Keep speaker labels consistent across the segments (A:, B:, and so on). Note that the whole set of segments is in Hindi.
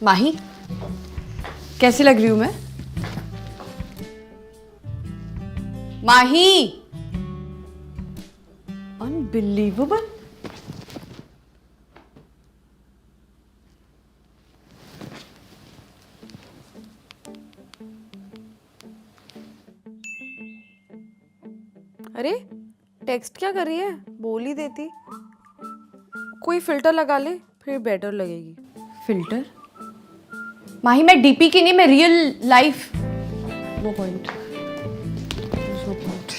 A: माही, कैसी लग रही हूं मैं? माही, अनबिलीवेबल।
B: अरे टेक्स्ट क्या कर रही है? बोल ही देती। कोई फिल्टर लगा ले, फिर बेटर लगेगी।
A: फिल्टर? माही, मैं डीपी की नहीं, मैं real life. No point. No point.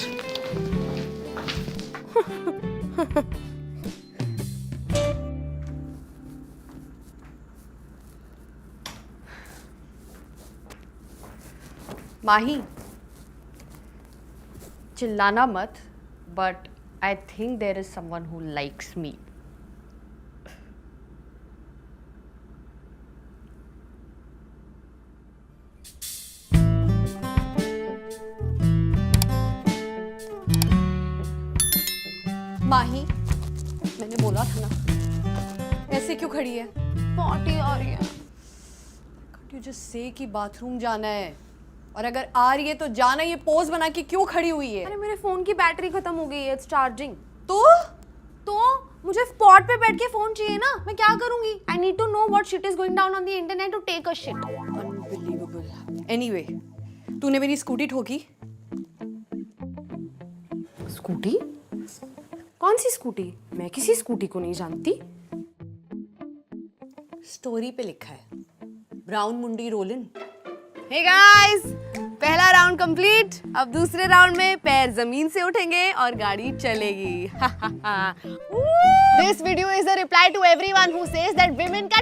A: Mahi, चिल्लाना मत, but I think there is someone who likes me. Mahi, मैंने बोला था ना, ऐसे क्यों खड़ी है?
B: पॉटी आ रही है।
A: यू जस्ट से कि बाथरूम जाना है, और अगर आ रही है तो जाना। ये पोज बना के क्यों खड़ी हुई है?
B: अरे मेरे फोन की बैटरी खत्म हो गई है, इट्स चार्जिंग।
A: तो
B: मुझे स्पॉट पे बैठ के फोन चाहिए ना, मैं क्या करूंगी? I need to know what shit is going down on the internet to take a shit.
A: Unbelievable. Anyway, तूने मेरी स्कूटी ठोकी।
B: स्कूटी? कौन सी स्कूटी? मैं किसी स्कूटी को नहीं जानती।
A: स्टोरी पे लिखा है, ब्राउन मुंडी रोलिन।
B: हे गाइस, पहला राउंड कंप्लीट। अब दूसरे राउंड में पैर जमीन से उठेंगे और गाड़ी चलेगी। This video is a reply to everyone who says that women का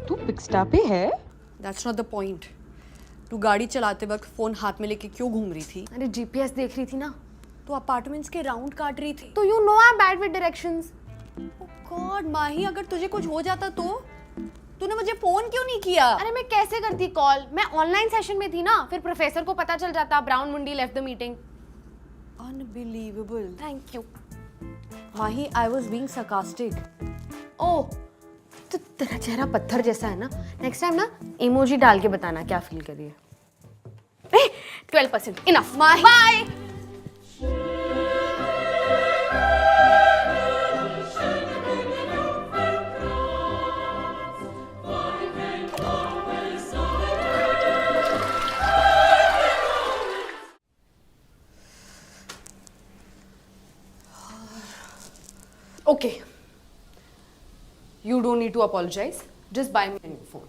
B: तू पिक्स्टा पे है।
A: That's not the point. तू गाड़ी चलाते वक्त फोन हाथ में लेके क्यों घूम रही थी?
B: अरे जीपीएस देख रही थी ना।
A: तो अपार्टमेंट्स के राउंड काट रही थी।
B: तो you know I am bad with directions.
A: Oh God Mahi, अगर तुझे कुछ हो जाता तो? तूने मुझे फोन क्यों नहीं किया?
B: अरे मैं कैसे करती कॉल? मैं ऑनलाइन सेशन में थी ना, फिर प्रोफेसर को पता चल जाता ब्राउन मुंडी left the meeting.
A: Unbelievable.
B: Thank you
A: Mahi, I was being sarcastic.
B: ओह, तो तेरा चेहरा पत्थर जैसा है ना। नेक्स्ट टाइम ना इमोजी डाल के बताना क्या फील कर रही है। 12% enough. Bye. Okay. You don't need to apologize. Just buy me a new phone.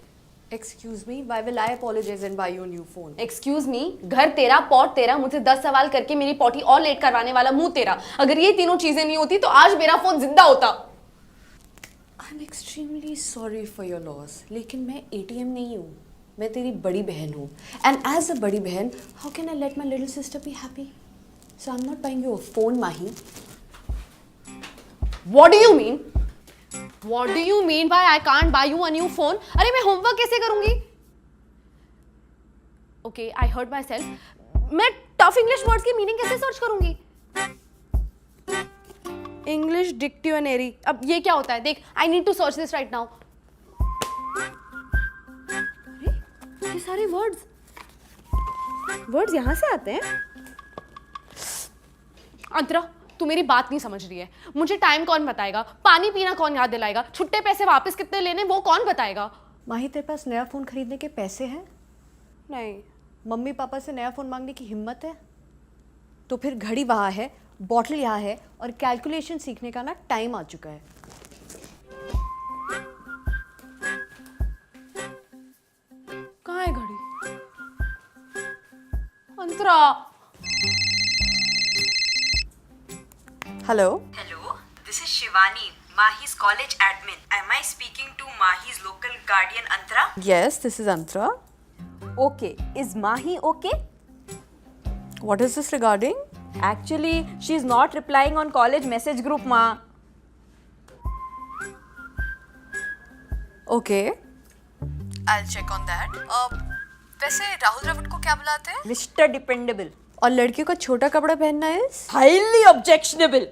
A: Excuse me, why will I apologize and buy you a new phone?
B: Excuse me, घर तेरा, पॉट तेरा, मुझे 10 सवाल करके मेरी पॉटी और लेट करवाने वाला मुंह तेरा। अगर ये तीनों चीजें नहीं होती तो आज मेरा फोन जिंदा होता।
A: I'm extremely sorry for your loss. लेकिन मैं ATM नहीं हूँ, मैं तेरी बड़ी बहन हूँ। And as a बड़ी बहन, how can I let my little sister be happy? So I'm not buying you a phone, Mahi.
B: What do you mean? What do you mean by I can't buy you a new phone? अरे मैं होमवर्क कैसे करूंगी? Okay, I heard myself. मैं टफ इंग्लिश वर्ड्स की मीनिंग कैसे सर्च करूंगी? English dictionary. अब ये क्या होता है? देख, I need to search this right now. अरे ये सारे वर्ड्स यहाँ से आते हैं? अंतरा, तू मेरी बात नहीं समझ रही है। मुझे टाइम कौन बताएगा? पानी पीना कौन याद दिलाएगा? छुट्टे पैसे वापस कितने लेने वो कौन बताएगा?
A: माही, तेरे पास नया फोन खरीदने के पैसे हैं?
B: नहीं।
A: मम्मी पापा से नया फोन मांगने की हिम्मत है? तो फिर घड़ी वहाँ है, बॉटल यहाँ है, और कैलकुलेशन सीखने का ना टाइम आ चुका है।
B: कहाँ है घड़ी? अंतरा।
A: Hello.
C: Hello, this is Shivani, Mahi's college admin. Am I speaking to Mahi's local guardian Antara?
A: Yes, this is Antara.
C: Okay, is Mahi okay?
A: What is this regarding?
C: Actually, she's not replying on college message group, ma.
A: Okay. I'll check on that. वैसे राहुल द्रविड़ को क्या बुलाते हैं?
C: Mr. Dependable.
A: और लड़कियों का छोटा कपड़ा पहनना है?
C: Highly objectionable.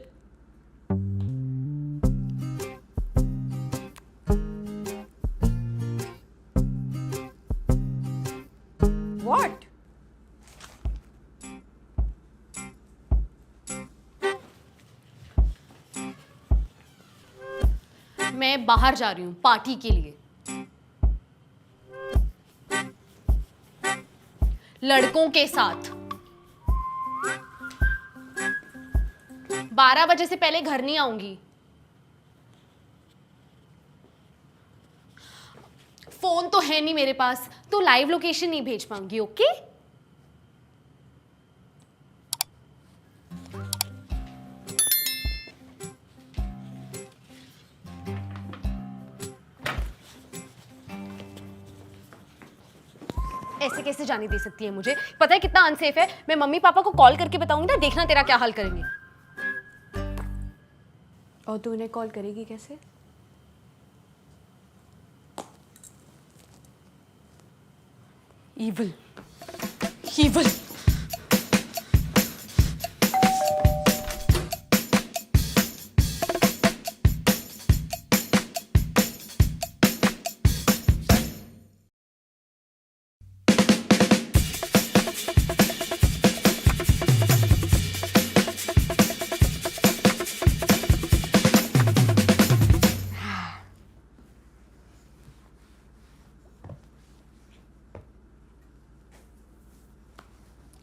B: मैं बाहर जा रही हूँ पार्टी के लिए। लड़कों के साथ। 12 बजे से पहले घर नहीं आऊंगी। फोन तो है नहीं मेरे पास, तो लाइव लोकेशन नहीं भेज पाऊंगी। ओके? ऐसे कैसे जाने दे सकती है मुझे? पता है कितना अनसेफ है। मैं मम्मी पापा को कॉल करके बताऊंगी ना, देखना तेरा क्या हाल करेंगे।
A: और तू उन्हें कॉल करेगी कैसे?
B: Evil. Evil.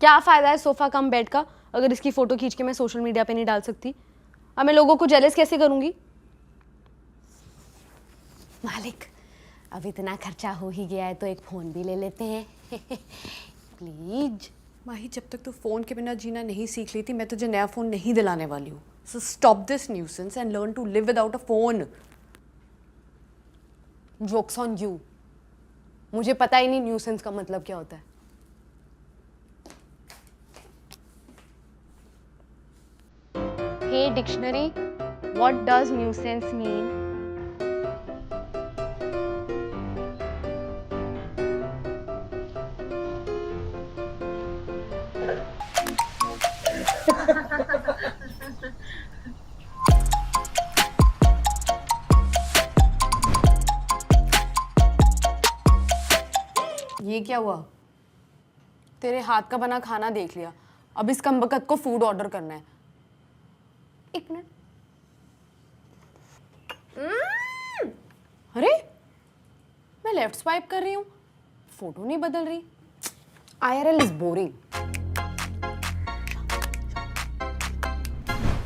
B: क्या फायदा है सोफा कम बेड का अगर इसकी फोटो खींच के मैं सोशल मीडिया पे नहीं डाल सकती? अब मैं लोगों को जेलस कैसे करूंगी? मालिक, अब इतना खर्चा हो ही गया है तो एक फोन भी ले लेते हैं। प्लीज।
A: माही, जब तक तू फोन के बिना जीना नहीं सीख लेती मैं तुझे नया फोन नहीं दिलाने वाली हूँ। So stop this nuisance and learn to live without a phone.
B: Joke's on you. मुझे पता ही नहीं न्यूसेंस का मतलब क्या होता है। Hey dictionary, what does nuisance mean?
A: ये क्या हुआ?
B: तेरे हाथ का बना खाना देख लिया, अब इस कमबख्त को फूड ऑर्डर करना है। एक मिनट। अरे, मैं लेफ्ट स्वाइप कर रही हूँ, फोटो नहीं बदल रही। IRL is boring.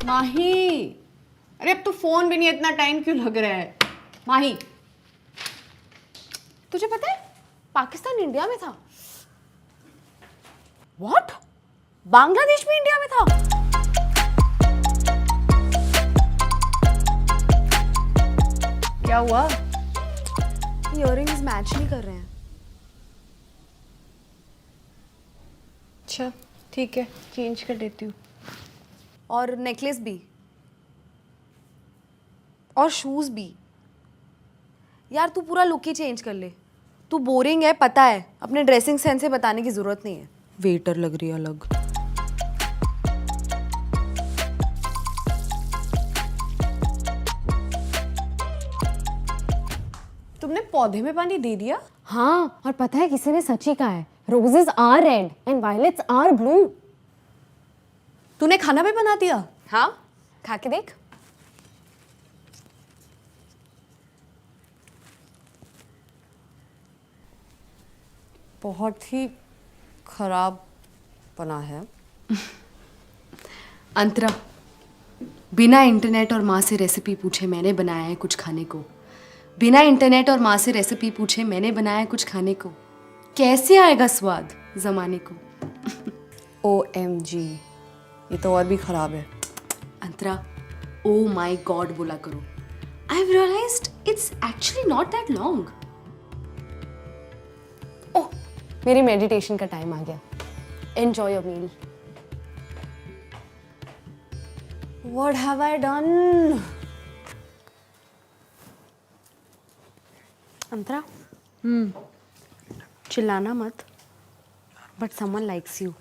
A: माही, अरे अब तो फोन भी नहीं, इतना टाइम क्यों लग रहा है? माही,
B: तुझे पता है पाकिस्तान इंडिया में था। व्हाट? बांग्लादेश भी इंडिया में था?
A: क्या हुआ?
B: इयररिंग्स मैच नहीं कर रहे हैं।
A: अच्छा ठीक है, चेंज कर देती हूँ।
B: और नेकलेस भी और शूज भी। यार तू पूरा लुक ही चेंज कर ले। तू बोरिंग है पता है, अपने ड्रेसिंग सेंस से बताने की जरूरत नहीं है। वेटर लग रही है अलग।
A: तुमने पौधे में पानी दे दिया?
B: हाँ, और पता है किसी ने सच ही कहा है, roses are red and violets are blue.
A: तूने खाना भी बना दिया?
B: हाँ, खा के देख।
A: बहुत ही खराब बना है।
B: अंतरा, बिना इंटरनेट और माँ से रेसिपी पूछे मैंने बनाया है कुछ खाने को। बिना इंटरनेट और माँ से रेसिपी पूछे मैंने बनाया है कुछ खाने को। कैसे आएगा स्वाद जमाने को?
A: OMG, ये तो और भी खराब है।
B: अंतरा, ओ माई गॉड बोला करो। I have realised it's actually not that long. Oh, मेरी मेडिटेशन का टाइम आ गया। Enjoy your meal.
A: What have I done?
B: Antara, चिल्लाना मत, but someone likes you.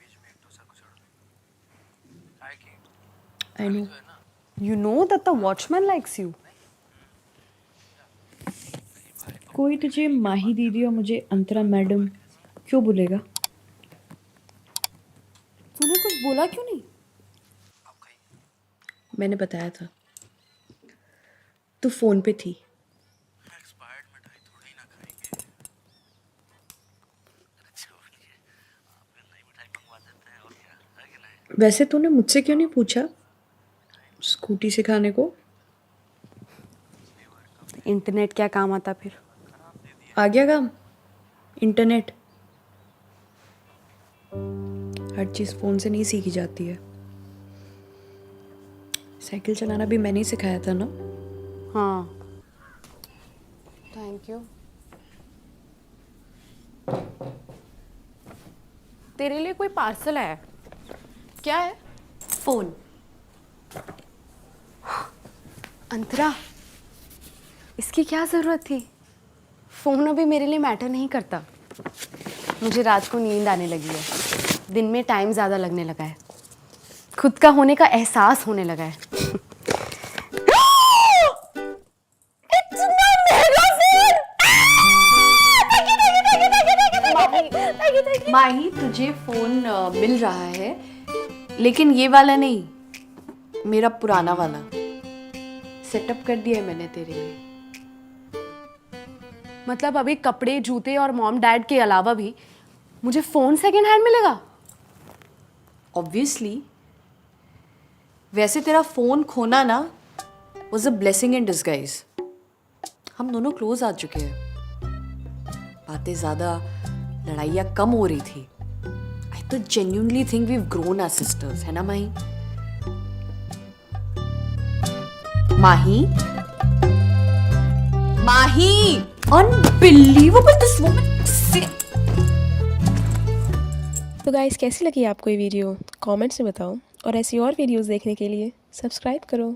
A: I know.
B: You know that the watchman likes you.
D: कोई तुझे माही दीदी और मुझे अंतरा मैडम क्यों बोलेगा?
B: तूने कुछ बोला क्यों नहीं?
D: मैंने बताया था, तू फोन पे थी वैसे तूने मुझसे क्यों नहीं पूछा स्कूटी सिखाने को?
B: इंटरनेट क्या काम आता फिर?
D: आ गया काम? इंटरनेट हर चीज़ फ़ोन से नहीं सीखी जाती है। साइकिल चलाना भी मैंने ही सिखाया था ना।
B: हाँ, थैंक यू। तेरे लिए कोई पार्सल है? क्या है?
A: फ़ोन।
B: अंतरा, इसकी क्या ज़रूरत थी? फ़ोन अभी मेरे लिए मैटर नहीं करता। मुझे रात को नींद आने लगी है, दिन में टाइम ज़्यादा लगने लगा है, खुद का होने का एहसास होने लगा है।
A: माही, तुझे फ़ोन मिल रहा है, लेकिन ये वाला नहीं, मेरा पुराना वाला सेटअप कर दिया है मैंने तेरे लिए।
B: मतलब अभी कपड़े, जूते और मॉम डैड के अलावा भी मुझे फ़ोन सेकेंड हैंड मिलेगा?
A: ऑब्वियसली। वैसे तेरा फ़ोन खोना ना was a blessing in disguise. हम दोनों क्लोज आ चुके हैं, बातें ज़्यादा, लड़ाइयाँ कम हो रही थी। आई तो genuinely think we have grown as sisters, है ना Mahi? Mahi, Mahi, unbelievable this woman.
E: तो गाइस, कैसी लगी आपको ये वीडियो? कमेंट्स में बताओ और ऐसी और वीडियोस देखने के लिए सब्सक्राइब करो।